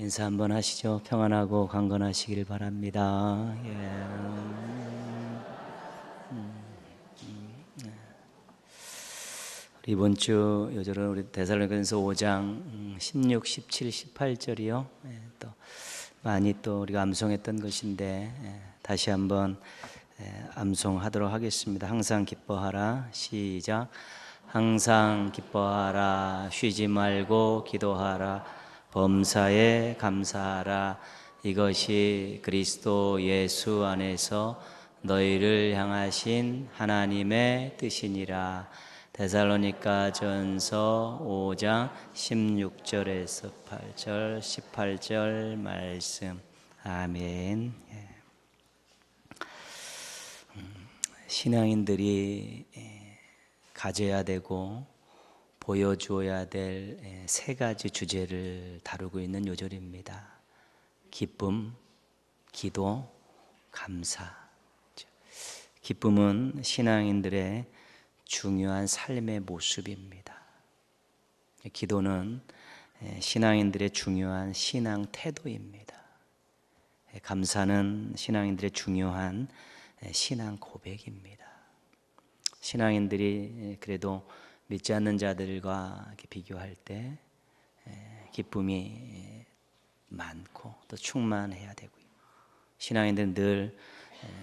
인사 한번 하시죠. 평안하고 강건하시길 바랍니다. 이번 주 요절은 우리 데살로니가전서 5장 16, 17, 18절이요. 또 많이 또 우리가 암송했던 것인데 다시 한번 암송하도록 하겠습니다. 항상 기뻐하라. 시작. 항상 기뻐하라. 쉬지 말고 기도하라. 범사에 감사하라. 이것이 그리스도 예수 안에서 너희를 향하신 하나님의 뜻이니라. 데살로니가전서 5장 16절에서 8절, 18절 말씀. 아멘. 신앙인들이 가져야 되고 보여주어야 될 세 가지 주제를 다루고 있는 요절입니다. 기쁨, 기도, 감사. 기쁨은 신앙인들의 중요한 삶의 모습입니다. 기도는 신앙인들의 중요한 신앙 태도입니다. 감사는 신앙인들의 중요한 신앙 고백입니다. 신앙인들이 그래도 믿지 않는 자들과 비교할 때 기쁨이 많고 또 충만해야 되고요. 신앙인들은 늘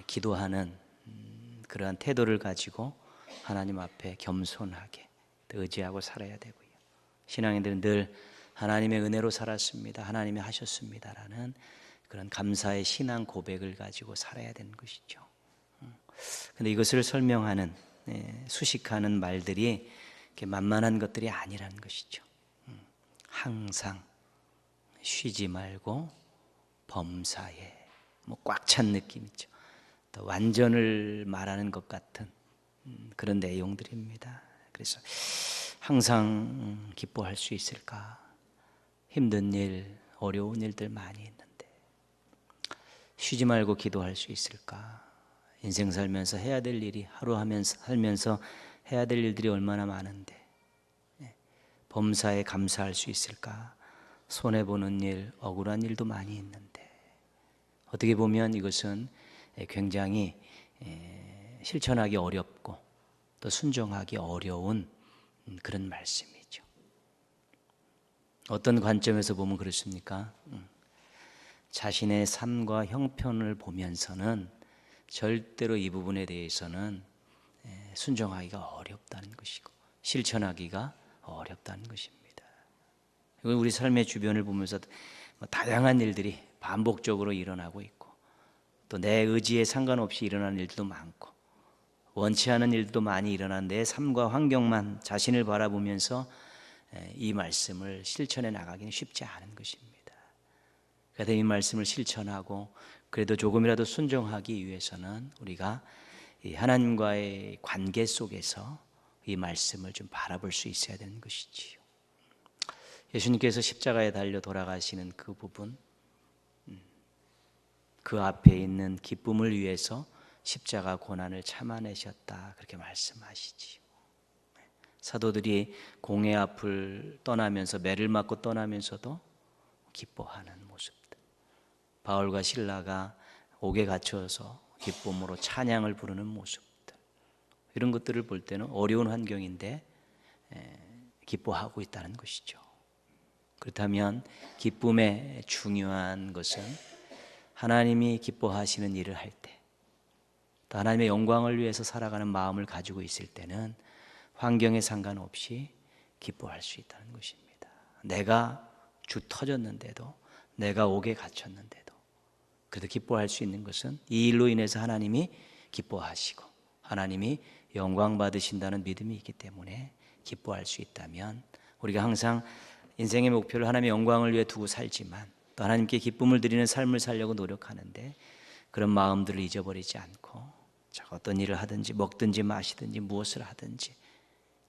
기도하는 그러한 태도를 가지고 하나님 앞에 겸손하게 의지하고 살아야 되고요. 신앙인들은 늘 하나님의 은혜로 살았습니다. 하나님이 하셨습니다라는 그런 감사의 신앙 고백을 가지고 살아야 되는 것이죠. 그런데 이것을 설명하는 수식하는 말들이 이렇게 만만한 것들이 아니라는 것이죠. 항상 쉬지 말고 범사에 꽉 찬 느낌이죠. 또 완전을 말하는 것 같은 그런 내용들입니다. 그래서 항상 기뻐할 수 있을까? 힘든 일, 어려운 일들 많이 있는데 쉬지 말고 기도할 수 있을까? 인생 살면서 해야 될 일이 하루 살면서 해야 될 일들이 얼마나 많은데 범사에 감사할 수 있을까? 손해보는 일, 억울한 일도 많이 있는데 어떻게 보면 이것은 굉장히 실천하기 어렵고 또 순종하기 어려운 그런 말씀이죠. 어떤 관점에서 보면 그렇습니까? 자신의 삶과 형편을 보면서는 절대로 이 부분에 대해서는 순종하기가 어렵다는 것이고 실천하기가 어렵다는 것입니다. 우리 삶의 주변을 보면서 다양한 일들이 반복적으로 일어나고 있고 또 내 의지에 상관없이 일어나는 일들도 많고 원치 않은 일도 많이 일어나는데 삶과 환경만 자신을 바라보면서 이 말씀을 실천해 나가기는 쉽지 않은 것입니다. 그래서 이 말씀을 실천하고 그래도 조금이라도 순종하기 위해서는 우리가 이 하나님과의 관계 속에서 이 말씀을 좀 바라볼 수 있어야 되는 것이지요. 예수님께서 십자가에 달려 돌아가시는 그 부분, 그 앞에 있는 기쁨을 위해서 십자가 고난을 참아내셨다 그렇게 말씀하시지요. 사도들이 공의 앞을 떠나면서 매를 맞고 떠나면서도 기뻐하는 모습들, 바울과 실라가 옥에 갇혀서 기쁨으로 찬양을 부르는 모습들, 이런 것들을 볼 때는 어려운 환경인데 기뻐하고 있다는 것이죠. 그렇다면 기쁨의 중요한 것은 하나님이 기뻐하시는 일을 할 때, 또 하나님의 영광을 위해서 살아가는 마음을 가지고 있을 때는 환경에 상관없이 기뻐할 수 있다는 것입니다. 내가 주 터졌는데도, 내가 옥에 갇혔는데도 그래도 기뻐할 수 있는 것은 이 일로 인해서 하나님이 기뻐하시고 하나님이 영광 받으신다는 믿음이 있기 때문에 기뻐할 수 있다면, 우리가 항상 인생의 목표를 하나님의 영광을 위해 두고 살지만 또 하나님께 기쁨을 드리는 삶을 살려고 노력하는데 그런 마음들을 잊어버리지 않고 어떤 일을 하든지 먹든지 마시든지 무엇을 하든지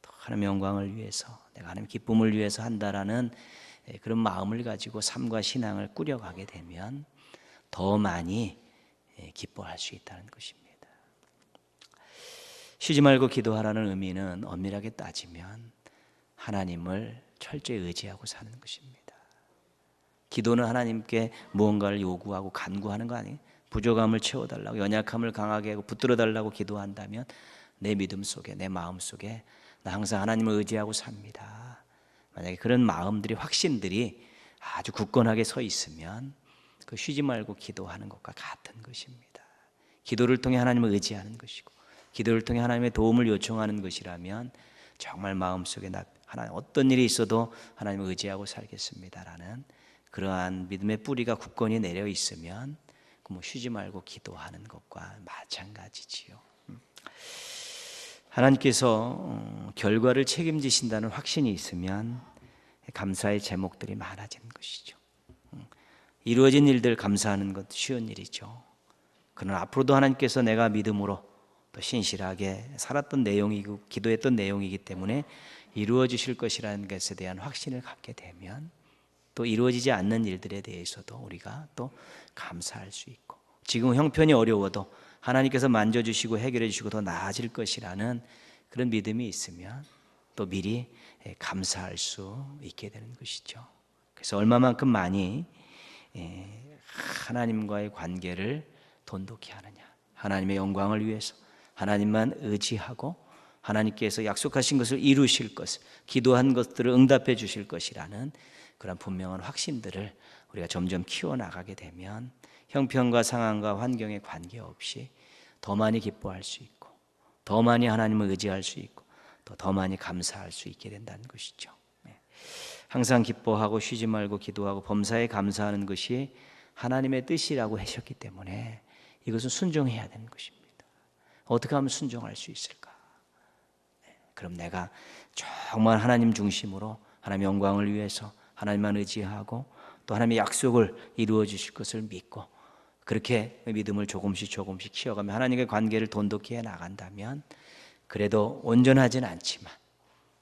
또 하나님의 영광을 위해서, 내가 하나님의 기쁨을 위해서 한다라는 그런 마음을 가지고 삶과 신앙을 꾸려가게 되면 더 많이 기뻐할 수 있다는 것입니다. 쉬지 말고 기도하라는 의미는 엄밀하게 따지면 하나님을 철저히 의지하고 사는 것입니다. 기도는 하나님께 무언가를 요구하고 간구하는 거 아니에요? 부족함을 채워달라고, 연약함을 강하게 하고 붙들어달라고 기도한다면 내 믿음 속에, 내 마음 속에 나 항상 하나님을 의지하고 삽니다, 만약에 그런 마음들이, 확신들이 아주 굳건하게 서 있으면 그 쉬지 말고 기도하는 것과 같은 것입니다. 기도를 통해 하나님을 의지하는 것이고 기도를 통해 하나님의 도움을 요청하는 것이라면 정말 마음속에 하나님 어떤 일이 있어도 하나님을 의지하고 살겠습니다라는 그러한 믿음의 뿌리가 굳건히 내려 있으면 뭐 쉬지 말고 기도하는 것과 마찬가지지요. 하나님께서 결과를 책임지신다는 확신이 있으면 감사의 제목들이 많아지는 것이죠. 이루어진 일들 감사하는 것 쉬운 일이죠. 그러나 앞으로도 하나님께서 내가 믿음으로 또 신실하게 살았던 내용이고 기도했던 내용이기 때문에 이루어 주실 것이라는 것에 대한 확신을 갖게 되면 또 이루어지지 않는 일들에 대해서도 우리가 또 감사할 수 있고, 지금 형편이 어려워도 하나님께서 만져주시고 해결해 주시고 더 나아질 것이라는 그런 믿음이 있으면 또 미리 감사할 수 있게 되는 것이죠. 그래서 얼마만큼 많이 하나님과의 관계를 돈독히 하느냐, 하나님의 영광을 위해서 하나님만 의지하고 하나님께서 약속하신 것을 이루실 것을, 기도한 것들을 응답해 주실 것이라는 그런 분명한 확신들을 우리가 점점 키워나가게 되면 형편과 상황과 환경에 관계없이 더 많이 기뻐할 수 있고 더 많이 하나님을 의지할 수 있고 더 많이 감사할 수 있게 된다는 것이죠. 항상 기뻐하고 쉬지 말고 기도하고 범사에 감사하는 것이 하나님의 뜻이라고 하셨기 때문에 이것은 순종해야 되는 것입니다. 어떻게 하면 순종할 수 있을까? 그럼 내가 정말 하나님 중심으로 하나님의 영광을 위해서 하나님만 의지하고 또 하나님의 약속을 이루어 주실 것을 믿고 그렇게 믿음을 조금씩 키워가며 하나님의 관계를 돈독히 해 나간다면 그래도 온전하진 않지만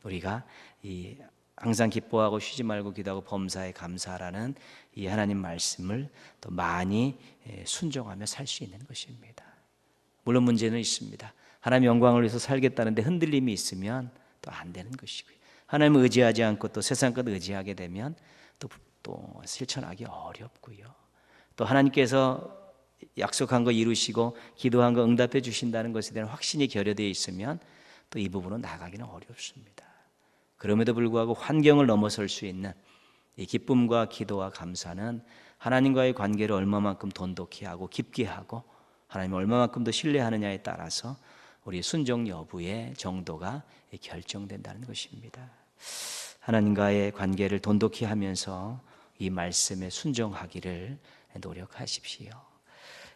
우리가 이 항상 기뻐하고 쉬지 말고 기도하고 범사에 감사라는 이 하나님 말씀을 또 많이 순종하며 살 수 있는 것입니다. 물론 문제는 있습니다. 하나님의 영광을 위해서 살겠다는데 흔들림이 있으면 또 안 되는 것이고요. 하나님을 의지하지 않고 또 세상 것 의지하게 되면 또 실천하기 어렵고요. 또 하나님께서 약속한 거 이루시고 기도한 거 응답해 주신다는 것에 대한 확신이 결여되어 있으면 또 이 부분은 나가기는 어렵습니다. 그럼에도 불구하고 환경을 넘어설 수 있는 이 기쁨과 기도와 감사는 하나님과의 관계를 얼마만큼 돈독히 하고 깊게 하고 하나님을 얼마만큼 더 신뢰하느냐에 따라서 우리 순종 여부의 정도가 결정된다는 것입니다. 하나님과의 관계를 돈독히 하면서 이 말씀에 순종하기를 노력하십시오.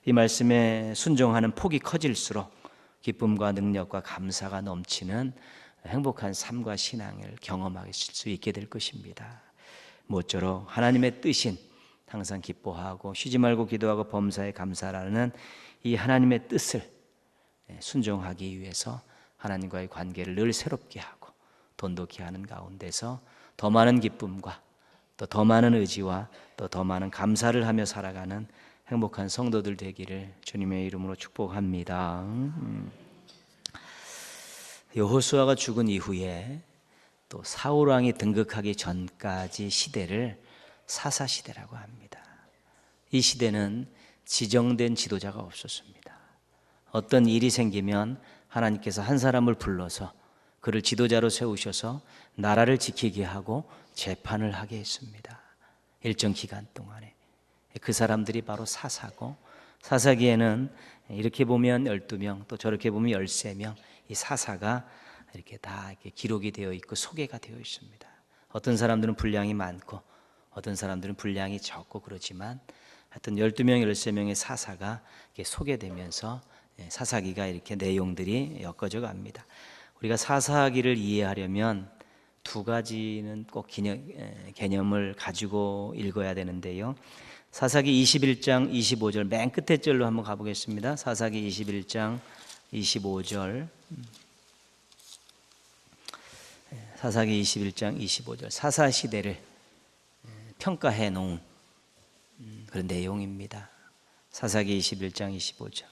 이 말씀에 순종하는 폭이 커질수록 기쁨과 능력과 감사가 넘치는 행복한 삶과 신앙을 경험하실 수 있게 될 것입니다. 모쪼록 하나님의 뜻인 항상 기뻐하고 쉬지 말고 기도하고 범사에 감사라는 이 하나님의 뜻을 순종하기 위해서 하나님과의 관계를 늘 새롭게 하고 돈독히 하는 가운데서 더 많은 기쁨과 또 더 많은 의지와 또 더 많은 감사를 하며 살아가는 행복한 성도들 되기를 주님의 이름으로 축복합니다. 여호수아가 죽은 이후에 또 사울 왕이 등극하기 전까지 시대를 사사 시대라고 합니다. 이 시대는 지정된 지도자가 없었습니다. 어떤 일이 생기면 하나님께서 한 사람을 불러서 그를 지도자로 세우셔서 나라를 지키게 하고 재판을 하게 했습니다. 일정 기간 동안에. 그 사람들이 바로 사사고, 사사기에는 이렇게 보면 12명 또 저렇게 보면 13명, 이 사사가 이렇게 다 이렇게 기록이 되어 있고 소개가 되어 있습니다. 어떤 사람들은 분량이 많고 어떤 사람들은 분량이 적고 그렇지만 하여튼 12명, 13명의 사사가 이렇게 소개되면서 사사기가 이렇게 내용들이 엮어져 갑니다. 우리가 사사기를 이해하려면 두 가지는 꼭 개념을 가지고 읽어야 되는데요. 사사기 21장 25절 맨 끝에 절로 한번 가보겠습니다. 사사기 21장 25절. 사사기 21장 25절. 사사 시대를 평가해 놓은 그런 내용입니다. 사사기 21장 25절.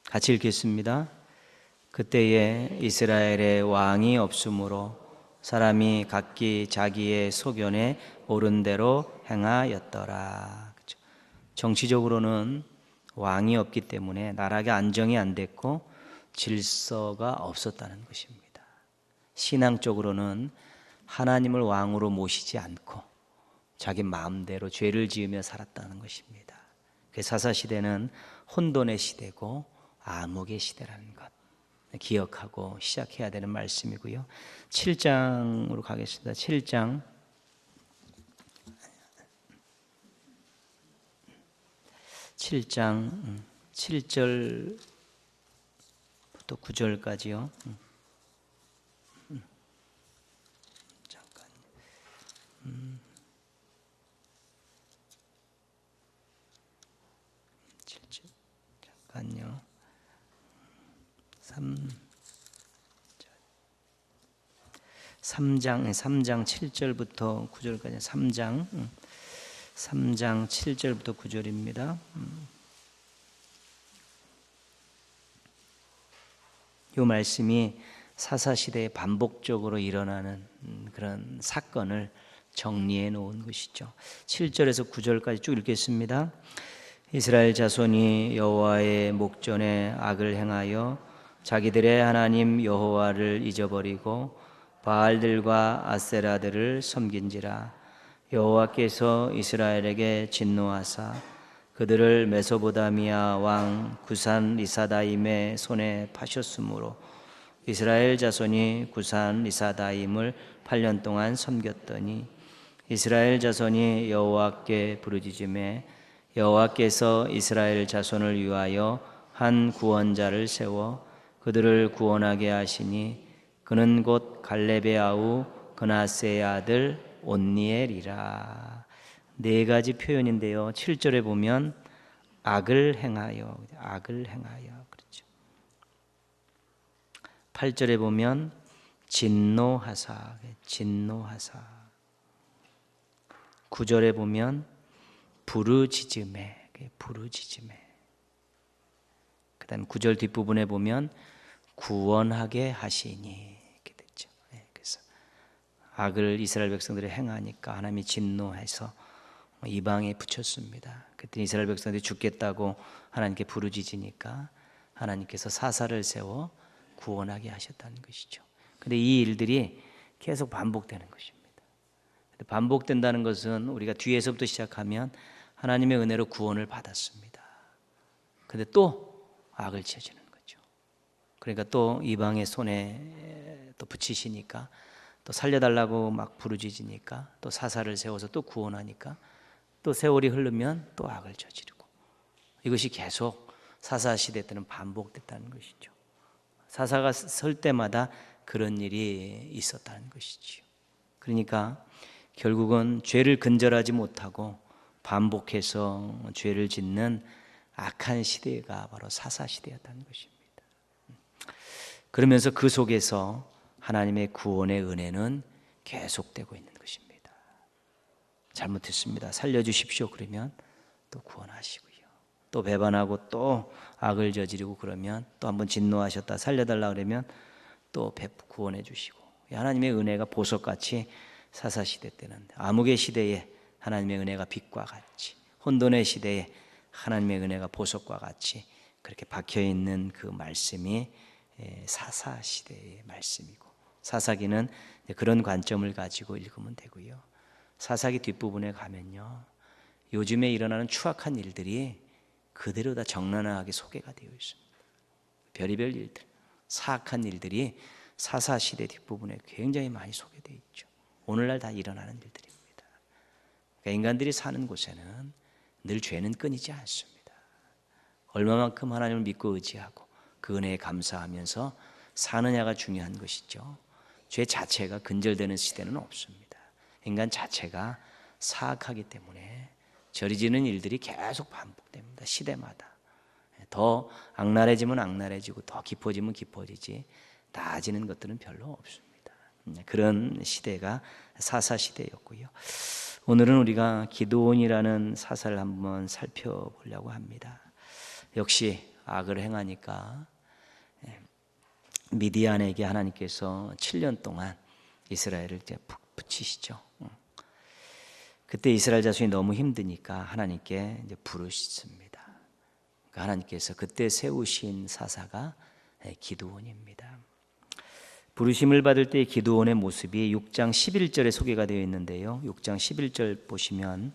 같이 읽겠습니다. 그때에 이스라엘의 왕이 없으므로 사람이 각기 자기의 소견에 옳은 대로 행하였더라. 그렇죠? 정치적으로는 왕이 없기 때문에 나라가 안정이 안 됐고 질서가 없었다는 것입니다. 신앙적으로는 하나님을 왕으로 모시지 않고 자기 마음대로 죄를 지으며 살았다는 것입니다. 그 사사시대는 혼돈의 시대고 암흑의 시대라는 것 기억하고 시작해야 되는 말씀이고요. 7장으로 가겠습니다. 7장 7절부터 9절까지요. 잠깐. 7절 잠깐요. 3장 7절부터 9절까지 3장 7절부터 9절입니다. 이 말씀이 사사시대에 반복적으로 일어나는 그런 사건을 정리해 놓은 것이죠. 7절에서 9절까지 쭉 읽겠습니다. 이스라엘 자손이 여호와의 목전에 악을 행하여 자기들의 하나님 여호와를 잊어버리고 바알들과 아세라들을 섬긴지라. 여호와께서 이스라엘에게 진노하사 그들을 메소보다미아 왕 구산 리사다임의 손에 파셨으므로 이스라엘 자손이 구산 리사다임을 8년 동안 섬겼더니 이스라엘 자손이 여호와께 부르짖음에 여호와께서 이스라엘 자손을 위하여 한 구원자를 세워 그들을 구원하게 하시니 그는 곧 갈렙의 아우 그나스의 아들 온니엘이라. 네 가지 표현인데요. 7절에 보면 악을 행하여 그렇죠. 8절에 보면 진노하사 9절에 보면 부르짖음에 그다음 9절 뒷부분에 보면 구원하게 하시니 이렇게 됐죠. 그래서 악을 이스라엘 백성들이 행하니까 하나님이 진노해서 이방에 붙였습니다. 그때 이스라엘 백성들이 죽겠다고 하나님께 부르짖으니까 하나님께서 사사를 세워 구원하게 하셨다는 것이죠. 그런데 이 일들이 계속 반복되는 것입니다. 반복된다는 것은 우리가 뒤에서부터 시작하면 하나님의 은혜로 구원을 받았습니다. 그런데 또 악을 저지르는 거죠. 그러니까 또 이방의 손에 또 붙이시니까 또 살려달라고 막 부르짖으니까 또 사사를 세워서 또 구원하니까 또 세월이 흐르면 또 악을 저지르고 이것이 계속 사사 시대 때는 반복됐다는 것이죠. 사사가 설 때마다 그런 일이 있었다는 것이지요. 그러니까 결국은 죄를 근절하지 못하고 반복해서 죄를 짓는 악한 시대가 바로 사사 시대였다는 것입니다. 그러면서 그 속에서 하나님의 구원의 은혜는 계속되고 있는 것입니다. 잘못했습니다. 살려주십시오. 그러면 또 구원하시고요. 또 배반하고 또 악을 저지르고 그러면 또 한번 진노하셨다 살려달라 그러면 또 구원해 주시고 하나님의 은혜가 보석같이 사사시대 때는 암흑의 시대에 하나님의 은혜가 빛과 같이 혼돈의 시대에 하나님의 은혜가 보석과 같이 그렇게 박혀있는 그 말씀이 사사시대의 말씀이고 사사기는 그런 관점을 가지고 읽으면 되고요. 사사기 뒷부분에 가면요 요즘에 일어나는 추악한 일들이 그대로 다 적나라하게 소개가 되어 있습니다. 별의별 일들, 사악한 일들이 사사시대 뒷부분에 굉장히 많이 소개되어 있죠. 오늘날 다 일어나는 일들입니다. 그러니까 인간들이 사는 곳에는 늘 죄는 끊이지 않습니다. 얼마만큼 하나님을 믿고 의지하고 그 은혜에 감사하면서 사느냐가 중요한 것이죠. 죄 자체가 근절되는 시대는 없습니다. 인간 자체가 사악하기 때문에 저리지는 일들이 계속 반복됩니다. 시대마다. 더 악랄해지면 악랄해지고 더 깊어지면 깊어지지 나아지는 것들은 별로 없습니다. 그런 시대가 사사시대였고요. 오늘은 우리가 기드온이라는 사사를 한번 살펴보려고 합니다. 역시 악을 행하니까 미디안에게 하나님께서 7년 동안 이스라엘을 이제 푹 붙이시죠. 그때 이스라엘 자손이 너무 힘드니까 하나님께 이제 부르셨습니다. 그러니까 하나님께서 그때 세우신 사사가 기드온입니다. 부르심을 받을 때 기드온의 모습이 6장 11절에 소개가 되어 있는데요. 6장 11절 보시면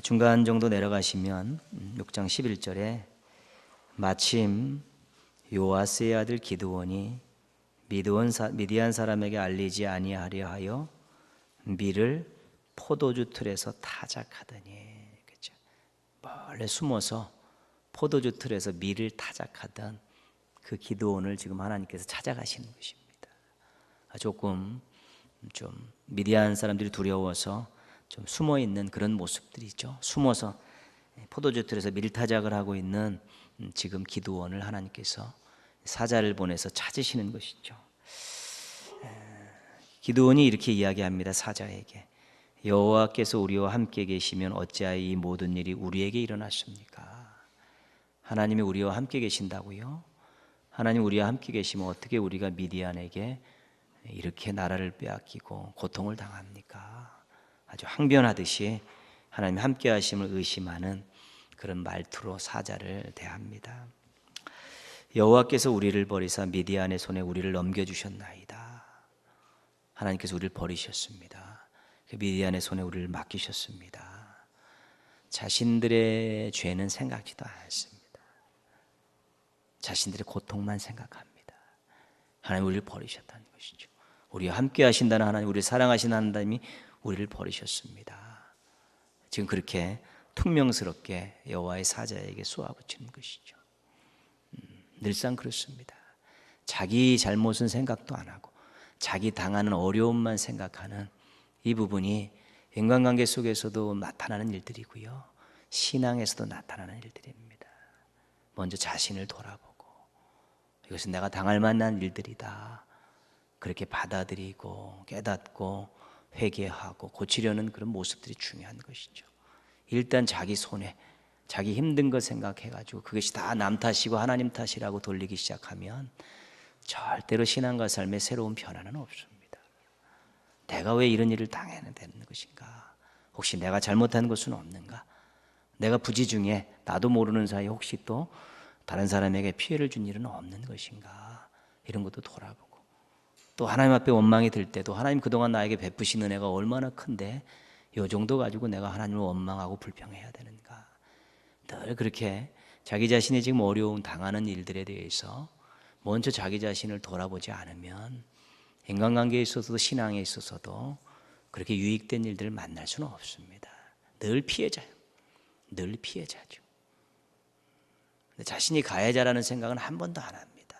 중간 정도 내려가시면 6장 11절에 마침 요아스의 아들 기드온이 미디안 사람에게 알리지 아니하려 하여 밀을 포도주 틀에서 타작하더니, 그렇죠? 몰래 숨어서 포도주 틀에서 밀을 타작하던 그 기드온을 지금 하나님께서 찾아가시는 것입니다. 조금 좀 미디안 사람들이 두려워서 좀 숨어 있는 그런 모습들이죠. 숨어서 포도주 틀에서 밀타작을 하고 있는 지금 기드온을 하나님께서 사자를 보내서 찾으시는 것이죠. 기드온이 이렇게 이야기합니다. 사자에게 여호와께서 우리와 함께 계시면 어찌하여 이 모든 일이 우리에게 일어났습니까? 하나님이 우리와 함께 계신다고요? 하나님 우리와 함께 계시면 어떻게 우리가 미디안에게 이렇게 나라를 빼앗기고 고통을 당합니까? 아주 항변하듯이 하나님 함께 하심을 의심하는 그런 말투로 사자를 대합니다. 여호와께서 우리를 버리사 미디안의 손에 우리를 넘겨주셨나이다. 하나님께서 우리를 버리셨습니다. 미디안의 손에 우리를 맡기셨습니다. 자신들의 죄는 생각지도 않습니다. 자신들의 고통만 생각합니다. 하나님 우리를 버리셨다는 것이죠. 우리와 함께 하신다는 하나님, 우리를 사랑하시는 하나님이 우리를 버리셨습니다. 지금 그렇게 퉁명스럽게 여호와의 사자에게 쏘아붙이는 것이죠. 늘상 그렇습니다. 자기 잘못은 생각도 안 하고 자기 당하는 어려움만 생각하는 이 부분이 인간관계 속에서도 나타나는 일들이고요, 신앙에서도 나타나는 일들입니다. 먼저 자신을 돌아보고 이것은 내가 당할 만한 일들이다, 그렇게 받아들이고 깨닫고 회개하고 고치려는 그런 모습들이 중요한 것이죠. 일단 자기 손에 자기 힘든 것 생각해가지고 그것이 다 남 탓이고 하나님 탓이라고 돌리기 시작하면 절대로 신앙과 삶에 새로운 변화는 없습니다. 내가 왜 이런 일을 당해야 되는 것인가? 혹시 내가 잘못한 것은 없는가? 내가 부지 중에 나도 모르는 사이에 혹시 또 다른 사람에게 피해를 준 일은 없는 것인가? 이런 것도 돌아보고, 또 하나님 앞에 원망이 들 때도 하나님 그동안 나에게 베푸신 은혜가 얼마나 큰데 이 정도 가지고 내가 하나님을 원망하고 불평해야 되는가? 늘 그렇게 자기 자신이 지금 어려움 당하는 일들에 대해서 먼저 자기 자신을 돌아보지 않으면 인간관계에 있어서도 신앙에 있어서도 그렇게 유익된 일들을 만날 수는 없습니다. 늘 피해자예요. 늘 피해자죠. 자신이 가해자라는 생각은 한 번도 안 합니다.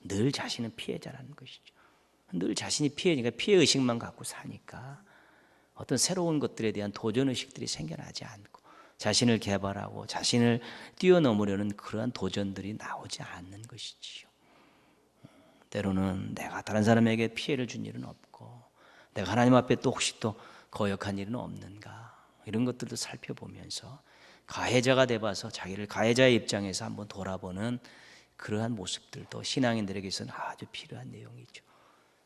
늘 자신은 피해자라는 것이죠. 늘 자신이 피해니까 피해의식만 갖고 사니까 어떤 새로운 것들에 대한 도전의식들이 생겨나지 않고 자신을 개발하고 자신을 뛰어넘으려는 그러한 도전들이 나오지 않는 것이지요. 때로는 내가 다른 사람에게 피해를 준 일은 없고 내가 하나님 앞에 또 혹시 또 거역한 일은 없는가, 이런 것들도 살펴보면서 가해자가 돼봐서 자기를 가해자의 입장에서 한번 돌아보는 그러한 모습들도 신앙인들에게서는 아주 필요한 내용이죠.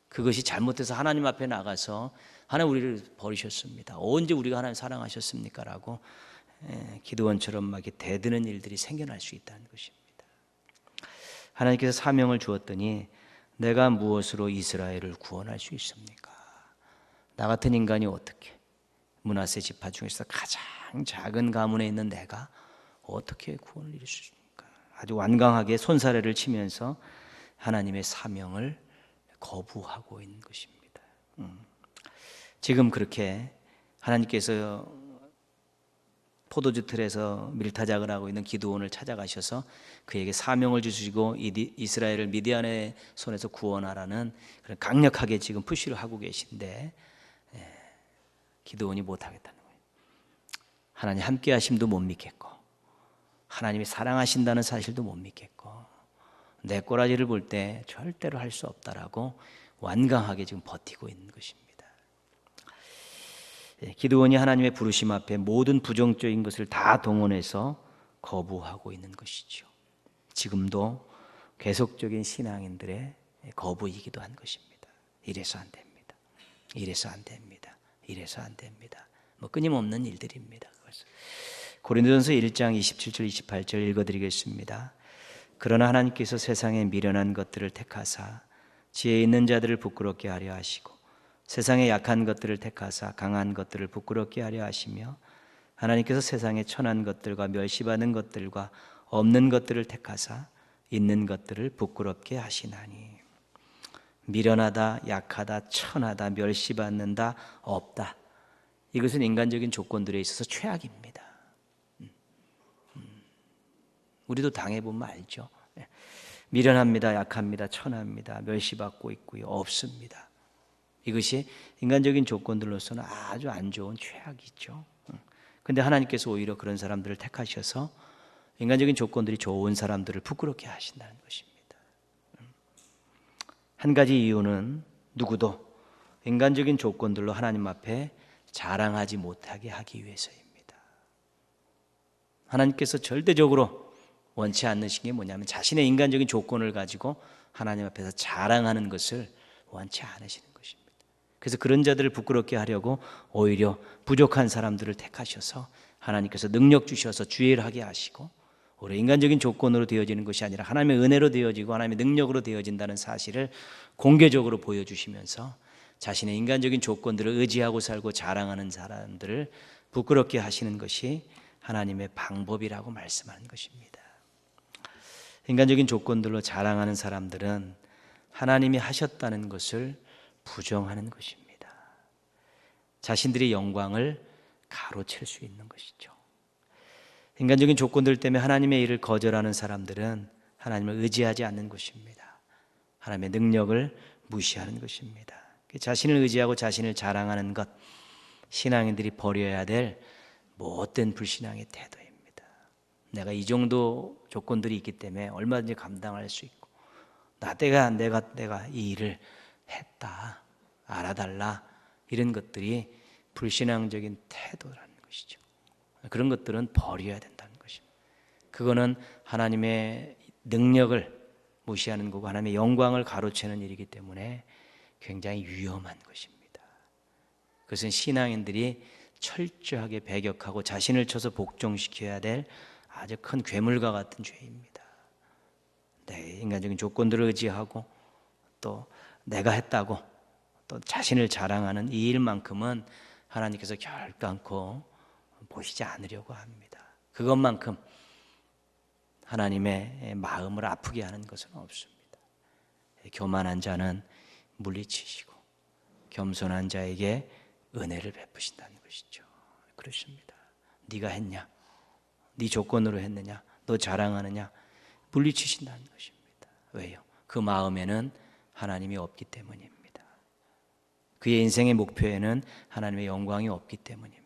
그것이 잘못해서 하나님 앞에 나가서 하나님 우리를 버리셨습니다, 언제 우리가 하나님 사랑하셨습니까? 라고 기드온처럼 막 이렇게 대드는 일들이 생겨날 수 있다는 것입니다. 하나님께서 사명을 주었더니 내가 무엇으로 이스라엘을 구원할 수 있습니까? 나 같은 인간이 어떻게, 므낫세 지파 중에서 가장 작은 가문에 있는 내가 어떻게 구원을 이룰 수 있습니까? 아주 완강하게 손사래를 치면서 하나님의 사명을 거부하고 있는 것입니다. 지금 그렇게 하나님께서 포도주 틀에서 밀타작을 하고 있는 기드온을 찾아가셔서 그에게 사명을 주시고 이스라엘을 미디안의 손에서 구원하라는 그런 강력하게 지금 푸시를 하고 계신데 기드온이 못하겠다는 거예요. 하나님 함께 하심도 못 믿겠고 하나님이 사랑하신다는 사실도 못 믿겠고 내 꼬라지를 볼 때 절대로 할 수 없다라고 완강하게 지금 버티고 있는 것입니다. 기드온이 하나님의 부르심 앞에 모든 부정적인 것을 다 동원해서 거부하고 있는 것이죠. 지금도 계속적인 신앙인들의 거부이기도 한 것입니다. 이래서 안 됩니다. 이래서 안 됩니다. 이래서 안 됩니다. 끊임없는 일들입니다. 고린도전서 1장 27절 28절 읽어드리겠습니다. 그러나 하나님께서 세상에 미련한 것들을 택하사 지혜 있는 자들을 부끄럽게 하려 하시고 세상에 약한 것들을 택하사 강한 것들을 부끄럽게 하려 하시며 하나님께서 세상에 천한 것들과 멸시받는 것들과 없는 것들을 택하사 있는 것들을 부끄럽게 하시나니. 미련하다, 약하다, 천하다, 멸시받는다, 없다. 이것은 인간적인 조건들에 있어서 최악입니다. 우리도 당해보면 알죠. 미련합니다, 약합니다, 천합니다, 멸시받고 있고요, 없습니다. 이것이 인간적인 조건들로서는 아주 안 좋은 최악이죠. 그런데 하나님께서 오히려 그런 사람들을 택하셔서 인간적인 조건들이 좋은 사람들을 부끄럽게 하신다는 것입니다. 한 가지 이유는 누구도 인간적인 조건들로 하나님 앞에 자랑하지 못하게 하기 위해서입니다. 하나님께서 절대적으로 원치 않으신 게 뭐냐면 자신의 인간적인 조건을 가지고 하나님 앞에서 자랑하는 것을 원치 않으시는 것입니다. 그래서 그런 자들을 부끄럽게 하려고 오히려 부족한 사람들을 택하셔서 하나님께서 능력 주셔서 주의를 하게 하시고, 오히려 인간적인 조건으로 되어지는 것이 아니라 하나님의 은혜로 되어지고 하나님의 능력으로 되어진다는 사실을 공개적으로 보여주시면서 자신의 인간적인 조건들을 의지하고 살고 자랑하는 사람들을 부끄럽게 하시는 것이 하나님의 방법이라고 말씀하는 것입니다. 인간적인 조건들로 자랑하는 사람들은 하나님이 하셨다는 것을 부정하는 것입니다. 자신들의 영광을 가로챌 수 있는 것이죠. 인간적인 조건들 때문에 하나님의 일을 거절하는 사람들은 하나님을 의지하지 않는 것입니다. 하나님의 능력을 무시하는 것입니다. 자신을 의지하고 자신을 자랑하는 것, 신앙인들이 버려야 될 못된 불신앙의 태도입니다. 내가 이 정도 조건들이 있기 때문에 얼마든지 감당할 수 있고, 내가 이 일을 했다, 알아달라, 이런 것들이 불신앙적인 태도라는 것이죠. 그런 것들은 버려야 된다는 것입니다. 그거는 하나님의 능력을 무시하는 거고 하나님의 영광을 가로채는 일이기 때문에 굉장히 위험한 것입니다. 그것은 신앙인들이 철저하게 배격하고 자신을 쳐서 복종시켜야 될 아주 큰 괴물과 같은 죄입니다. 내 인간적인 조건들을 의지하고 또 내가 했다고 또 자신을 자랑하는 이 일만큼은 하나님께서 결단코 보시지 않으려고 합니다. 그것만큼 하나님의 마음을 아프게 하는 것은 없습니다. 교만한 자는 물리치시고 겸손한 자에게 은혜를 베푸신다는 것이죠. 그렇습니다. 네가 했냐? 네 조건으로 했느냐? 너 자랑하느냐? 물리치신다는 것입니다. 왜요? 그 마음에는 하나님이 없기 때문입니다. 그의 인생의 목표에는 하나님의 영광이 없기 때문입니다.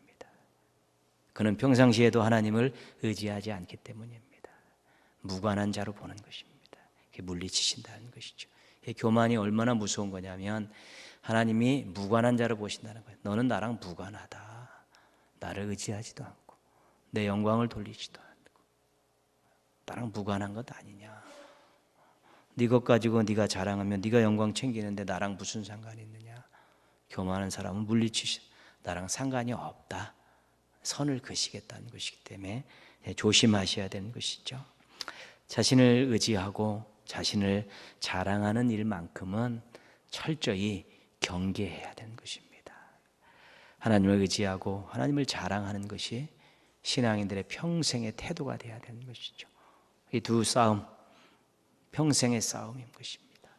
그는 평상시에도 하나님을 의지하지 않기 때문입니다. 무관한 자로 보는 것입니다. 물리치신다는 것이죠. 교만이 얼마나 무서운 거냐면 하나님이 무관한 자로 보신다는 거예요. 너는 나랑 무관하다. 나를 의지하지도 않고 내 영광을 돌리지도 않고 나랑 무관한 것 아니냐. 네 것 가지고 네가 자랑하면 네가 영광 챙기는데 나랑 무슨 상관이 있느냐. 교만한 사람은 물리치시 나랑 상관이 없다. 선을 그시겠다는 것이기 때문에 조심하셔야 되는 것이죠. 자신을 의지하고 자신을 자랑하는 일만큼은 철저히 경계해야 되는 것입니다. 하나님을 의지하고 하나님을 자랑하는 것이 신앙인들의 평생의 태도가 되어야 되는 것이죠. 이 두 싸움, 평생의 싸움인 것입니다.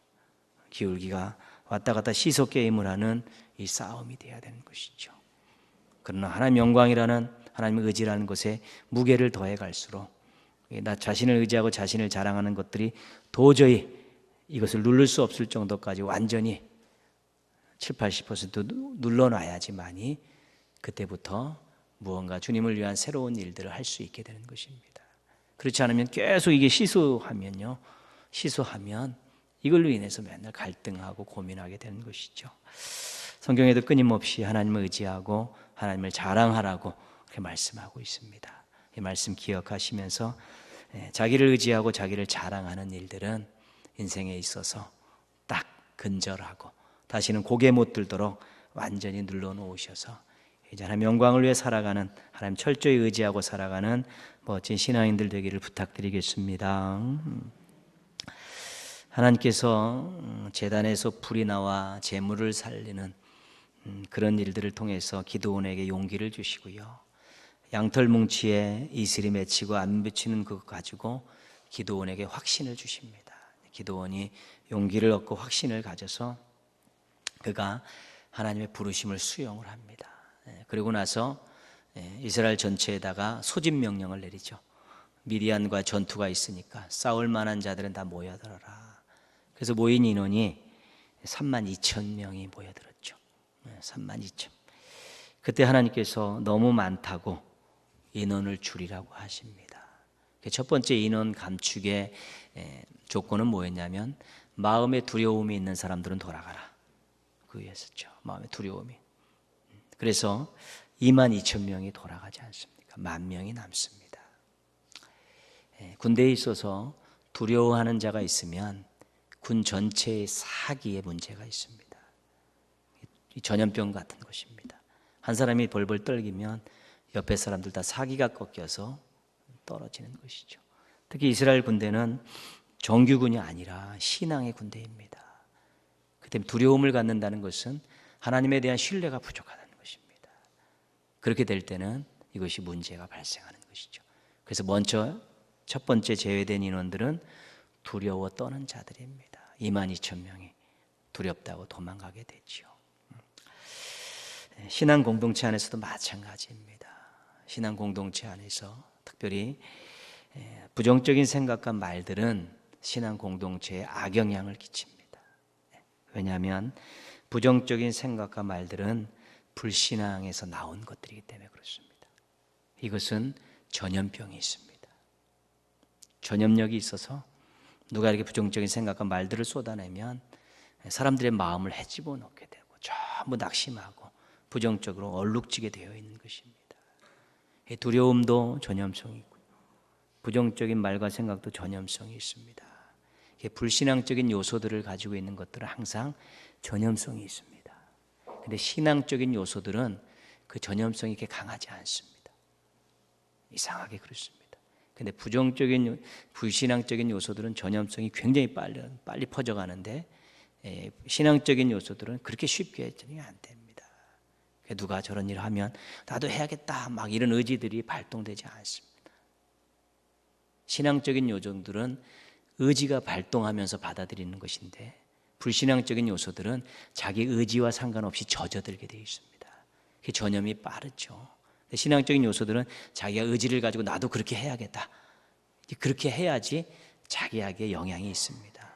기울기가 왔다 갔다 시소 게임을 하는 이 싸움이 되어야 되는 것이죠. 그러나 하나님 영광이라는 하나님의 의지라는 것에 무게를 더해 갈수록 나 자신을 의지하고 자신을 자랑하는 것들이 도저히 이것을 누를 수 없을 정도까지 완전히 70-80% 눌러놔야지만이 그때부터 무언가 주님을 위한 새로운 일들을 할 수 있게 되는 것입니다. 그렇지 않으면 계속 이게 시소하면 이걸로 인해서 맨날 갈등하고 고민하게 되는 것이죠. 성경에도 끊임없이 하나님을 의지하고 하나님을 자랑하라고 그렇게 말씀하고 있습니다. 이 말씀 기억하시면서 자기를 의지하고 자기를 자랑하는 일들은 인생에 있어서 딱 근절하고 다시는 고개 못 들도록 완전히 눌러놓으셔서 이제 하나님 영광을 위해 살아가는, 하나님 철저히 의지하고 살아가는 멋진 신앙인들 되기를 부탁드리겠습니다. 하나님께서 제단에서 불이 나와 재물을 살리는 그런 일들을 통해서 기드온에게 용기를 주시고요, 양털 뭉치에 이슬이 맺히고 안 맺히는 그것 가지고 기드온에게 확신을 주십니다. 기드온이 용기를 얻고 확신을 가져서 그가 하나님의 부르심을 수용을 합니다. 그리고 나서 이스라엘 전체에다가 소집 명령을 내리죠. 미디안과 전투가 있으니까 싸울 만한 자들은 다 모여들어라. 그래서 모인 인원이 32,000명이 모여들었죠. 32,000. 그때 하나님께서 너무 많다고 인원을 줄이라고 하십니다. 첫 번째 인원 감축의 조건은 뭐였냐면, 마음에 두려움이 있는 사람들은 돌아가라, 그였었죠. 마음에 두려움이. 그래서 22,000명이 돌아가지 않습니까? 10,000명이 남습니다. 군대에 있어서 두려워하는 자가 있으면 군 전체의 사기에 문제가 있습니다. 이 전염병 같은 것입니다. 한 사람이 벌벌 떨기면 옆에 사람들 다 사기가 꺾여서 떨어지는 것이죠. 특히 이스라엘 군대는 정규군이 아니라 신앙의 군대입니다. 그 때문에 두려움을 갖는다는 것은 하나님에 대한 신뢰가 부족하다는 것입니다. 그렇게 될 때는 이것이 문제가 발생하는 것이죠. 그래서 먼저 첫 번째 제외된 인원들은 두려워 떠는 자들입니다. 22,000명이 두렵다고 도망가게 됐죠. 신앙 공동체 안에서도 마찬가지입니다. 신앙 공동체 안에서 특별히 부정적인 생각과 말들은 신앙 공동체에 악영향을 끼칩니다. 왜냐하면 부정적인 생각과 말들은 불신앙에서 나온 것들이기 때문에 그렇습니다. 이것은 전염병이 있습니다. 전염력이 있어서 누가 이렇게 부정적인 생각과 말들을 쏟아내면 사람들의 마음을 헤집어 놓게 되고 전부 낙심하고 부정적으로 얼룩지게 되어 있는 것입니다. 두려움도 전염성이 있고요, 부정적인 말과 생각도 전염성이 있습니다. 불신앙적인 요소들을 가지고 있는 것들은 항상 전염성이 있습니다. 그런데 신앙적인 요소들은 그 전염성이 이렇게 강하지 않습니다. 이상하게 그렇습니다. 근데 부정적인, 불신앙적인 요소들은 전염성이 굉장히 빨리 퍼져가는데 신앙적인 요소들은 그렇게 쉽게 전이 안 됩니다. 누가 저런 일을 하면 나도 해야겠다 막 이런 의지들이 발동되지 않습니다. 신앙적인 요소들은 의지가 발동하면서 받아들이는 것인데, 불신앙적인 요소들은 자기 의지와 상관없이 젖어들게 되어 있습니다. 그 전염이 빠르죠. 신앙적인 요소들은 자기가 의지를 가지고 나도 그렇게 해야겠다, 그렇게 해야지 자기에게 영향이 있습니다.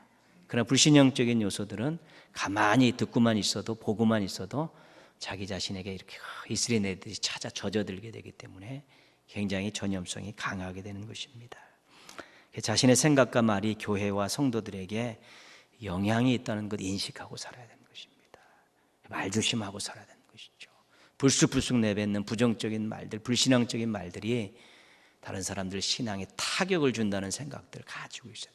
그러나 불신앙적인 요소들은 가만히 듣고만 있어도, 보고만 있어도 자기 자신에게 이렇게 이슬이 내듯이 찾아 젖어들게 되기 때문에 굉장히 전염성이 강하게 되는 것입니다. 자신의 생각과 말이 교회와 성도들에게 영향이 있다는 것 인식하고 살아야 되는 것입니다. 말조심하고 살아야 되는 것이죠. 불쑥불쑥 내뱉는 부정적인 말들, 불신앙적인 말들이 다른 사람들 신앙에 타격을 준다는 생각들을 가지고 있어요.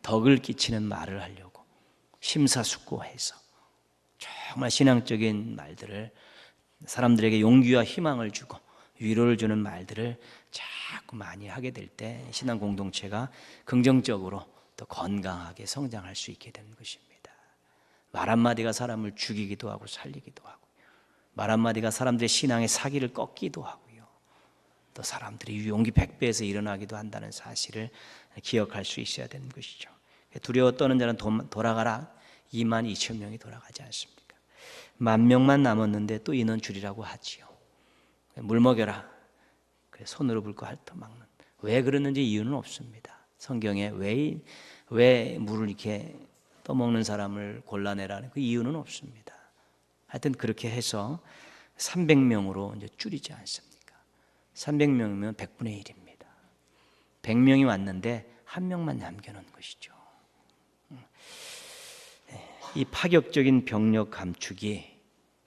덕을 끼치는 말을 하려고 심사숙고해서 정말 신앙적인 말들을, 사람들에게 용기와 희망을 주고 위로를 주는 말들을 자꾸 많이 하게 될 때 신앙 공동체가 긍정적으로 또 건강하게 성장할 수 있게 되는 것입니다. 말 한마디가 사람을 죽이기도 하고 살리기도 하고, 말 한마디가 사람들의 신앙의 사기를 꺾기도 하고요, 또 사람들이 용기 100배에서 일어나기도 한다는 사실을 기억할 수 있어야 되는 것이죠. 두려워 떠는 자는 돌아가라. 22,000명이 돌아가지 않습니까? 10,000명만 남았는데 또 인원 줄이라고 하지요. 물 먹여라. 손으로 불고 핥아 막는. 왜 그러는지 이유는 없습니다. 성경에 왜 물을 이렇게 떠먹는 사람을 골라내라는 그 이유는 없습니다. 하여튼 그렇게 해서 300명으로 이제 줄이지 않습니까? 300명이면 100분의 1입니다. 100명이 왔는데 한 명만 남겨놓은 것이죠. 이 파격적인 병력 감축이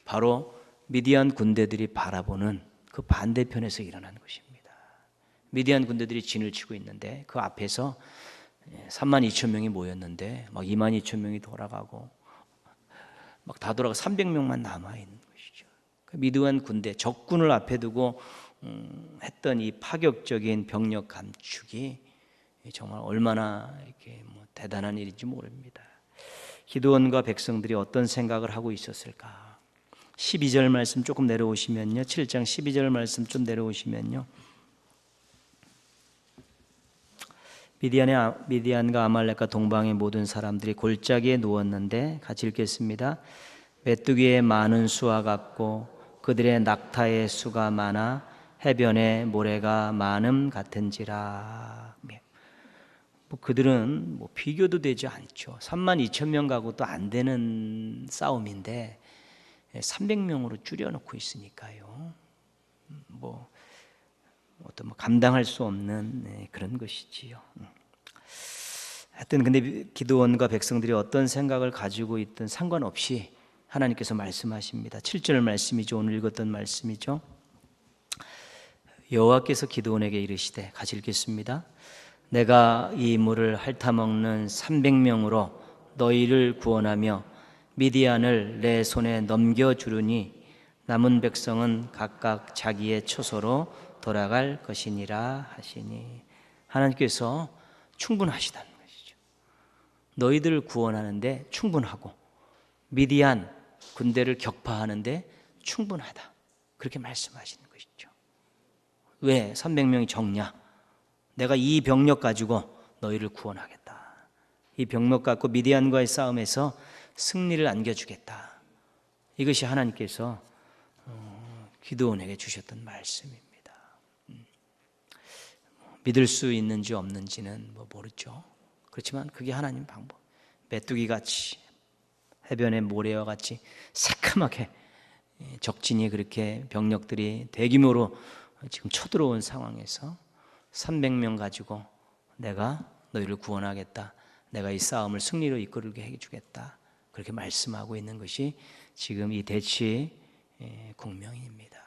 바로 미디안 군대들이 바라보는 그 반대편에서 일어난 것입니다. 미디안 군대들이 진을 치고 있는데 그 앞에서 3만 2천 명이 모였는데 막 2만 2천 명이 돌아가고 막 다 돌아가 300명만 남아 있는 것이죠. 그 미디안 군대 적군을 앞에 두고 했던 이 파격적인 병력 감축이 정말 얼마나 이렇게 대단한 일인지 모릅니다. 기드온과 백성들이 어떤 생각을 하고 있었을까? 12절 말씀 조금 내려오시면요. 7장 12절 말씀 좀 내려오시면요. 미디안과 아말렉과 동방의 모든 사람들이 골짜기에 누웠는데 같이 읽겠습니다. 메뚜기의 많은 수와 같고 그들의 낙타의 수가 많아 해변의 모래가 많음 같은지라. 그들은 비교도 되지 않죠. 3만 2천 명 가고도 안 되는 싸움인데 300명으로 줄여놓고 있으니까요. 어떤 감당할 수 없는 그런 것이지요. 하여튼 근데 기드온과 백성들이 어떤 생각을 가지고 있든 상관없이 하나님께서 말씀하십니다. 7절 말씀이죠. 오늘 읽었던 말씀이죠. 여호와께서 기드온에게 이르시되, 같이 읽겠습니다. 내가 이 물을 핥아먹는 300명으로 너희를 구원하며 미디안을 내 손에 넘겨주르니 남은 백성은 각각 자기의 처소로 돌아갈 것이니라 하시니. 하나님께서 충분하시다는 것이죠. 너희들을 구원하는데 충분하고 미디안 군대를 격파하는데 충분하다, 그렇게 말씀하시는 것이죠. 왜 300명이 적냐? 내가 이 병력 가지고 너희를 구원하겠다. 이 병력 갖고 미디안과의 싸움에서 승리를 안겨주겠다. 이것이 하나님께서 기드온에게 주셨던 말씀입니다. 믿을 수 있는지 없는지는 모르죠. 그렇지만 그게 하나님 방법. 메뚜기같이 해변의 모래와 같이 새카맣게 적진이 그렇게 병력들이 대규모로 지금 쳐들어온 상황에서 300명 가지고 내가 너희를 구원하겠다, 내가 이 싸움을 승리로 이끌게 해주겠다, 그렇게 말씀하고 있는 것이 지금 이 대치 국명입니다.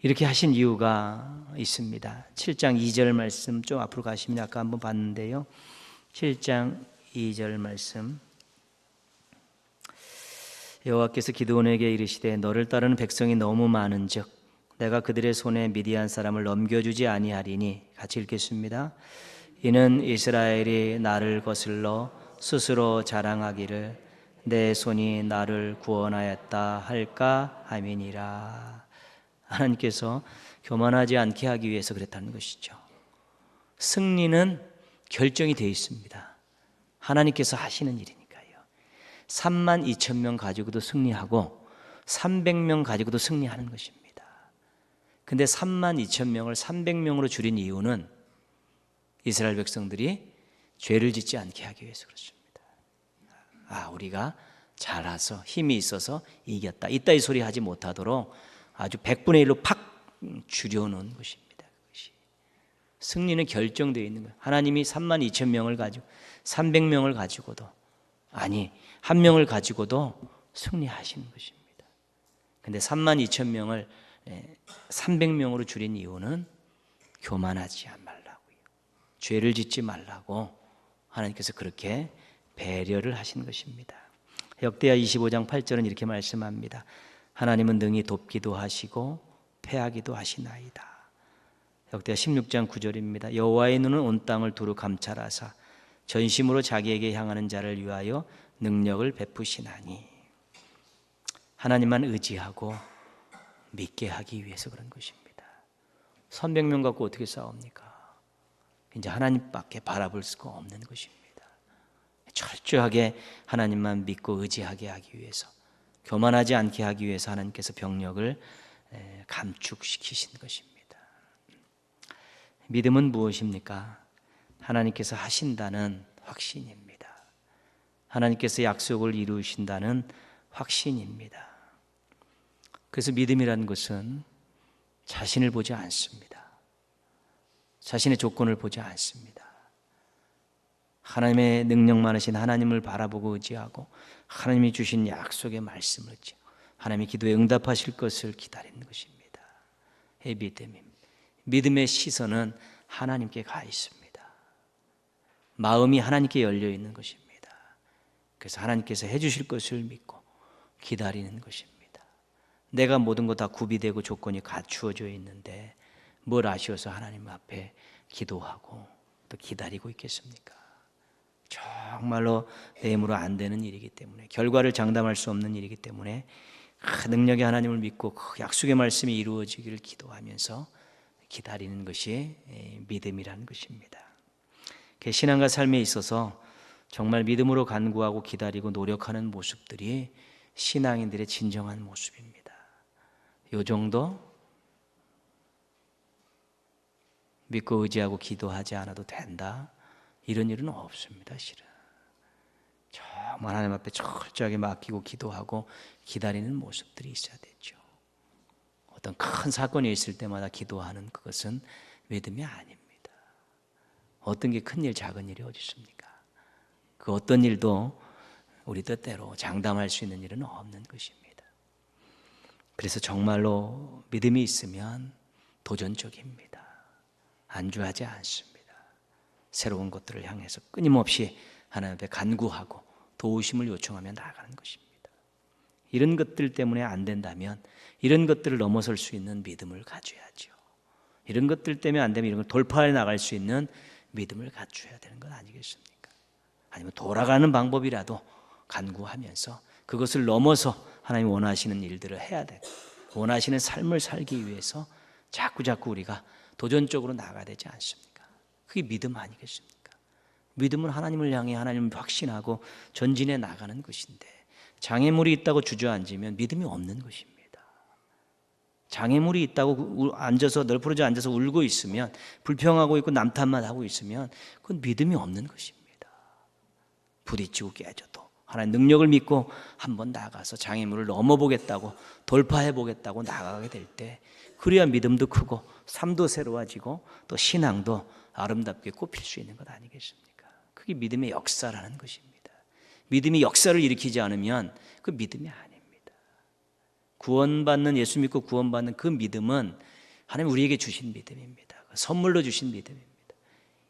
이렇게 하신 이유가 있습니다. 7장 2절 말씀 좀 앞으로 가시면 아까 한번 봤는데요. 7장 2절 말씀. 여호와께서 기드온에게 이르시되 너를 따르는 백성이 너무 많은즉 내가 그들의 손에 미디안 사람을 넘겨주지 아니하리니. 같이 읽겠습니다. 이는 이스라엘이 나를 거슬러 스스로 자랑하기를 내 손이 나를 구원하였다 할까 함이니라. 하나님께서 교만하지 않게 하기 위해서 그랬다는 것이죠. 승리는 결정이 되어 있습니다. 하나님께서 하시는 일이니까요. 3만 2천 명 가지고도 승리하고 300명 가지고도 승리하는 것입니다. 근데 3만 2천 명을 300명으로 줄인 이유는 이스라엘 백성들이 죄를 짓지 않게 하기 위해서 그렇습니다. 우리가 잘해서 힘이 있어서 이겼다, 이따위 소리 하지 못하도록 아주 100분의 1로 팍 줄여놓은 것입니다. 그것이 승리는 결정되어 있는 거예요. 하나님이 3만 2천 명을 가지고 300명을 가지고도, 아니 한 명을 가지고도 승리하시는 것입니다. 근데 3만 2천 명을 300명으로 줄인 이유는 교만하지 말라고요. 죄를 짓지 말라고 하나님께서 그렇게 배려를 하신 것입니다. 역대하 25장 8절은 이렇게 말씀합니다. 하나님은 능히 돕기도 하시고 패하기도 하시나이다. 역대하 16장 9절입니다. 여호와의 눈은 온 땅을 두루 감찰하사 전심으로 자기에게 향하는 자를 위하여 능력을 베푸시나니. 하나님만 의지하고 믿게 하기 위해서 그런 것입니다. 300명 갖고 어떻게 싸웁니까? 이제 하나님밖에 바라볼 수가 없는 것입니다. 철저하게 하나님만 믿고 의지하게 하기 위해서, 교만하지 않게 하기 위해서 하나님께서 병력을 감축시키신 것입니다. 믿음은 무엇입니까? 하나님께서 하신다는 확신입니다. 하나님께서 약속을 이루신다는 확신입니다. 그래서 믿음이라는 것은 자신을 보지 않습니다. 자신의 조건을 보지 않습니다. 하나님의 능력 많으신 하나님을 바라보고 의지하고 하나님이 주신 약속의 말씀을 의지하고 하나님이 기도에 응답하실 것을 기다리는 것입니다. 믿음의 시선은 하나님께 가 있습니다. 마음이 하나님께 열려 있는 것입니다. 그래서 하나님께서 해주실 것을 믿고 기다리는 것입니다. 내가 모든 것 다 구비되고 조건이 갖추어져 있는데 뭘 아쉬워서 하나님 앞에 기도하고 또 기다리고 있겠습니까? 정말로 내 힘으로 안 되는 일이기 때문에, 결과를 장담할 수 없는 일이기 때문에 그 능력의 하나님을 믿고 그 약속의 말씀이 이루어지기를 기도하면서 기다리는 것이 믿음이라는 것입니다. 신앙과 삶에 있어서 정말 믿음으로 간구하고 기다리고 노력하는 모습들이 신앙인들의 진정한 모습입니다. 요 정도 믿고 의지하고 기도하지 않아도 된다, 이런 일은 없습니다. 실은 정말 하나님 앞에 철저하게 맡기고 기도하고 기다리는 모습들이 있어야 되죠. 어떤 큰 사건이 있을 때마다 기도하는 그것은 믿음이 아닙니다. 어떤 게 큰일 작은 일이 어디 있습니까? 그 어떤 일도 우리 뜻대로 장담할 수 있는 일은 없는 것입니다. 그래서 정말로 믿음이 있으면 도전적입니다. 안주하지 않습니다. 새로운 것들을 향해서 끊임없이 하나님 앞에 간구하고 도우심을 요청하며 나아가는 것입니다. 이런 것들 때문에 안 된다면 이런 것들을 넘어설 수 있는 믿음을 가져야죠. 이런 것들 때문에 안 되면 이런 걸 돌파해 나갈 수 있는 믿음을 갖춰야 되는 것 아니겠습니까? 아니면 돌아가는 방법이라도 간구하면서 그것을 넘어서 하나님 원하시는 일들을 해야 되고, 원하시는 삶을 살기 위해서 자꾸 우리가 도전적으로 나가야 되지 않습니까? 그게 믿음 아니겠습니까? 믿음은 하나님을 향해 하나님을 확신하고 전진해 나가는 것인데, 장애물이 있다고 주저앉으면 믿음이 없는 것입니다. 장애물이 있다고 앉아서 널브러져 앉아서 울고 있으면, 불평하고 있고 남탓만 하고 있으면 그건 믿음이 없는 것입니다. 부딪히고 깨져도 하나님 능력을 믿고 한번 나가서 장애물을 넘어보겠다고, 돌파해보겠다고 나가게 될 때, 그래야 믿음도 크고 삶도 새로워지고 또 신앙도 아름답게 꼽힐 수 있는 것 아니겠습니까? 그게 믿음의 역사라는 것입니다. 믿음이 역사를 일으키지 않으면 그 믿음이 아닙니다. 구원받는, 예수 믿고 구원받는 그 믿음은 하나님 우리에게 주신 믿음입니다. 선물로 주신 믿음입니다.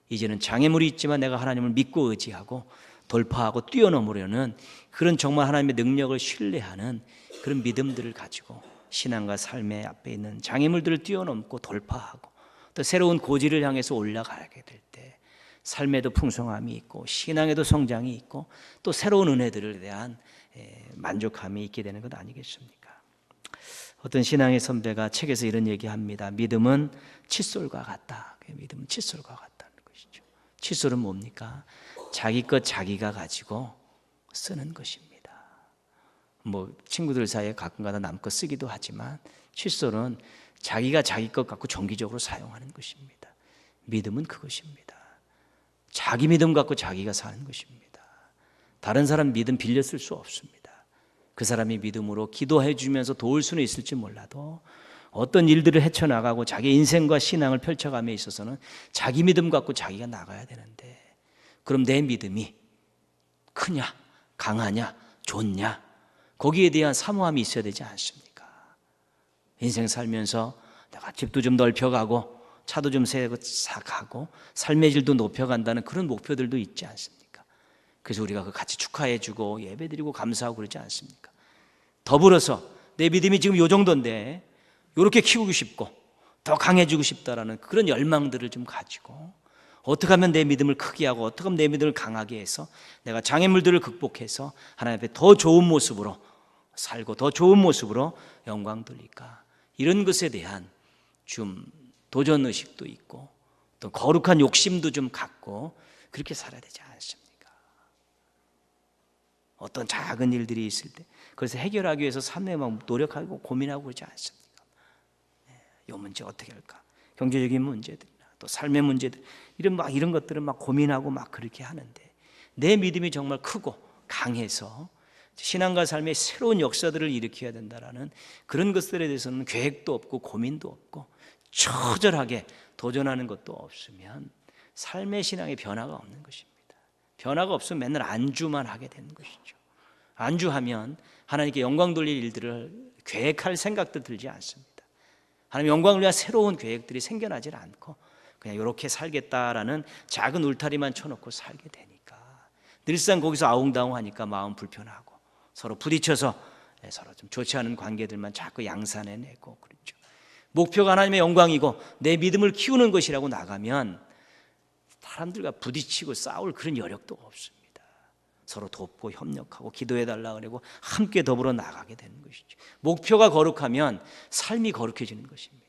이제는 장애물이 있지만 내가 하나님을 믿고 의지하고 돌파하고 뛰어넘으려는 그런 정말 하나님의 능력을 신뢰하는 그런 믿음들을 가지고 신앙과 삶의 앞에 있는 장애물들을 뛰어넘고 돌파하고 또 새로운 고지를 향해서 올라가게 될 때 삶에도 풍성함이 있고 신앙에도 성장이 있고 또 새로운 은혜들에 대한 만족함이 있게 되는 것 아니겠습니까? 어떤 신앙의 선배가 책에서 이런 얘기합니다. 믿음은 칫솔과 같다. 믿음은 칫솔과 같다는 것이죠. 칫솔은 뭡니까? 자기 것 자기가 가지고 쓰는 것입니다. 뭐 친구들 사이에 가끔가다 남 것 쓰기도 하지만 칫솔은 자기가 자기 것 갖고 정기적으로 사용하는 것입니다. 믿음은 그것입니다. 자기 믿음 갖고 자기가 사는 것입니다. 다른 사람 믿음 빌려 쓸 수 없습니다. 그 사람이 믿음으로 기도해 주면서 도울 수는 있을지 몰라도 어떤 일들을 헤쳐나가고 자기 인생과 신앙을 펼쳐감에 있어서는 자기 믿음 갖고 자기가 나가야 되는데, 그럼 내 믿음이 크냐, 강하냐, 좋냐, 거기에 대한 사모함이 있어야 되지 않습니까? 인생 살면서 내가 집도 좀 넓혀가고 차도 좀 사가고 삶의 질도 높여간다는 그런 목표들도 있지 않습니까? 그래서 우리가 그 같이 축하해주고 예배드리고 감사하고 그러지 않습니까? 더불어서 내 믿음이 지금 요 정도인데 이렇게 키우고 싶고 더 강해지고 싶다라는 그런 열망들을 좀 가지고 어떻게 하면 내 믿음을 크게 하고 어떻게 하면 내 믿음을 강하게 해서 내가 장애물들을 극복해서 하나님 앞에 더 좋은 모습으로 살고 더 좋은 모습으로 영광 돌릴까, 이런 것에 대한 좀 도전의식도 있고 또 거룩한 욕심도 좀 갖고 그렇게 살아야 되지 않습니까? 어떤 작은 일들이 있을 때 그래서 해결하기 위해서 삶에 막 노력하고 고민하고 그러지 않습니까? 이 문제 어떻게 할까? 경제적인 문제들이나 또 삶의 문제들, 이런 것들을 막 고민하고 막 그렇게 하는데, 내 믿음이 정말 크고 강해서 신앙과 삶의 새로운 역사들을 일으켜야 된다라는 그런 것들에 대해서는 계획도 없고 고민도 없고 처절하게 도전하는 것도 없으면 삶의 신앙에 변화가 없는 것입니다. 변화가 없으면 맨날 안주만 하게 되는 것이죠. 안주하면 하나님께 영광 돌릴 일들을 계획할 생각도 들지 않습니다. 하나님 영광을 위한 새로운 계획들이 생겨나질 않고 그냥 이렇게 살겠다라는 작은 울타리만 쳐놓고 살게 되니까 늘상 거기서 아웅다웅하니까 마음 불편하고 서로 부딪혀서 서로 좀 좋지 않은 관계들만 자꾸 양산해내고 그렇죠. 목표가 하나님의 영광이고 내 믿음을 키우는 것이라고 나가면 사람들과 부딪히고 싸울 그런 여력도 없습니다. 서로 돕고 협력하고 기도해달라 그러고 함께 더불어 나가게 되는 것이죠. 목표가 거룩하면 삶이 거룩해지는 것입니다.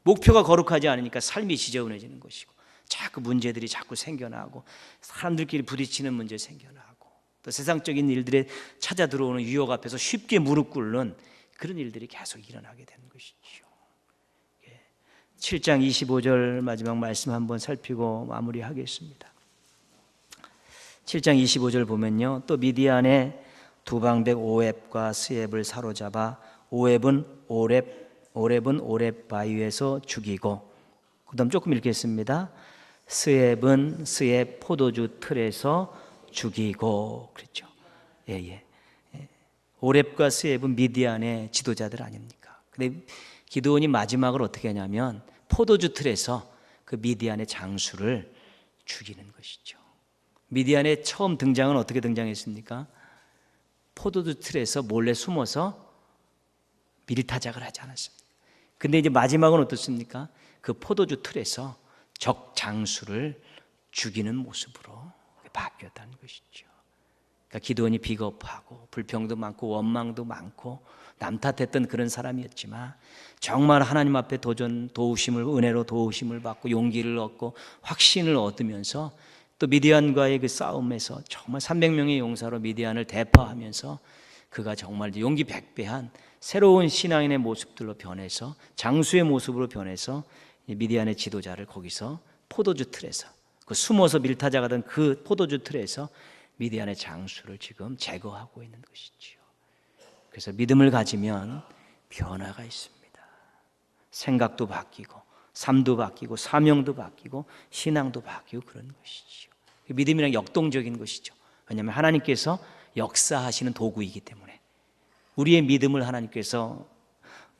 목표가 거룩하지 않으니까 삶이 지저분해지는 것이고 자꾸 문제들이 자꾸 생겨나고 사람들끼리 부딪히는 문제 생겨나고 또 세상적인 일들에 찾아 들어오는 유혹 앞에서 쉽게 무릎 꿇는 그런 일들이 계속 일어나게 되는 것이죠. 7장 25절 마지막 말씀 한번 살피고 마무리하겠습니다. 7장 25절 보면요, 또 미디안의 두방백 오렙과 스엡을 사로잡아 오렙은 오렙 바위에서 죽이고, 그 다음 조금 읽겠습니다. 스엡은 스엡 포도주 틀에서 죽이고. 그랬죠. 오렙과 스엡은 미디안의 지도자들 아닙니까? 근데 기드온이 마지막으로 어떻게 하냐면 포도주 틀에서 그 미디안의 장수를 죽이는 것이죠. 미디안의 처음 등장은 어떻게 등장했습니까? 포도주 틀에서 몰래 숨어서 밀타작을 하지 않았습니다. 근데 이제 마지막은 어떻습니까? 그 포도주 틀에서 적 장수를 죽이는 모습으로 바뀌었다는 것이죠. 그러니까 기드온이 비겁하고 불평도 많고 원망도 많고 남 탓했던 그런 사람이었지만 정말 하나님 앞에 은혜로 도우심을 받고 용기를 얻고 확신을 얻으면서 또 미디안과의 그 싸움에서 정말 300명의 용사로 미디안을 대파하면서 그가 정말 용기 백배한 새로운 신앙인의 모습들로 변해서 장수의 모습으로 변해서 미디안의 지도자를 거기서 포도주 틀에서 그 숨어서 밀타작하던 그 포도주 틀에서 미디안의 장수를 지금 제거하고 있는 것이지요. 그래서 믿음을 가지면 변화가 있습니다. 생각도 바뀌고 삶도 바뀌고 사명도 바뀌고 신앙도 바뀌고 그런 것이지요. 믿음이란 역동적인 것이죠. 왜냐하면 하나님께서 역사하시는 도구이기 때문에 우리의 믿음을 하나님께서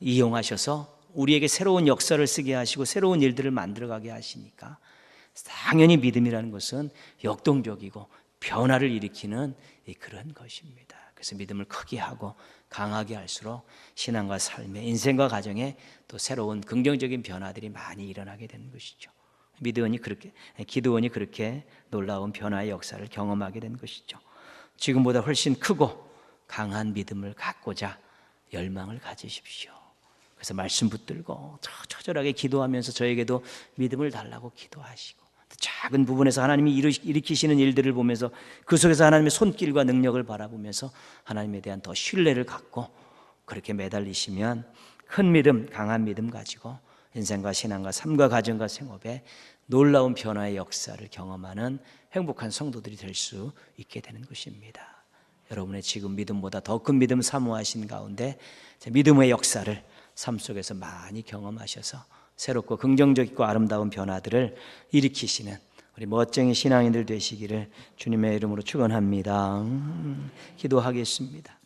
이용하셔서 우리에게 새로운 역사를 쓰게 하시고 새로운 일들을 만들어가게 하시니까 당연히 믿음이라는 것은 역동적이고 변화를 일으키는 그런 것입니다. 그래서 믿음을 크게 하고 강하게 할수록 신앙과 삶의 인생과 가정에 또 새로운 긍정적인 변화들이 많이 일어나게 되는 것이죠. 기드온이 그렇게 놀라운 변화의 역사를 경험하게 된 것이죠. 지금보다 훨씬 크고 강한 믿음을 갖고자 열망을 가지십시오. 그래서 말씀 붙들고 처절하게 기도하면서 저에게도 믿음을 달라고 기도하시고 작은 부분에서 하나님이 일으키시는 일들을 보면서 그 속에서 하나님의 손길과 능력을 바라보면서 하나님에 대한 더 신뢰를 갖고 그렇게 매달리시면 큰 믿음, 강한 믿음 가지고 인생과 신앙과 삶과 가정과 생업에 놀라운 변화의 역사를 경험하는 행복한 성도들이 될 수 있게 되는 것입니다. 여러분의 지금 믿음보다 더 큰 믿음 사모하신 가운데 믿음의 역사를 삶 속에서 많이 경험하셔서 새롭고 긍정적이고 아름다운 변화들을 일으키시는 우리 멋쟁이 신앙인들 되시기를 주님의 이름으로 축원합니다. 기도하겠습니다.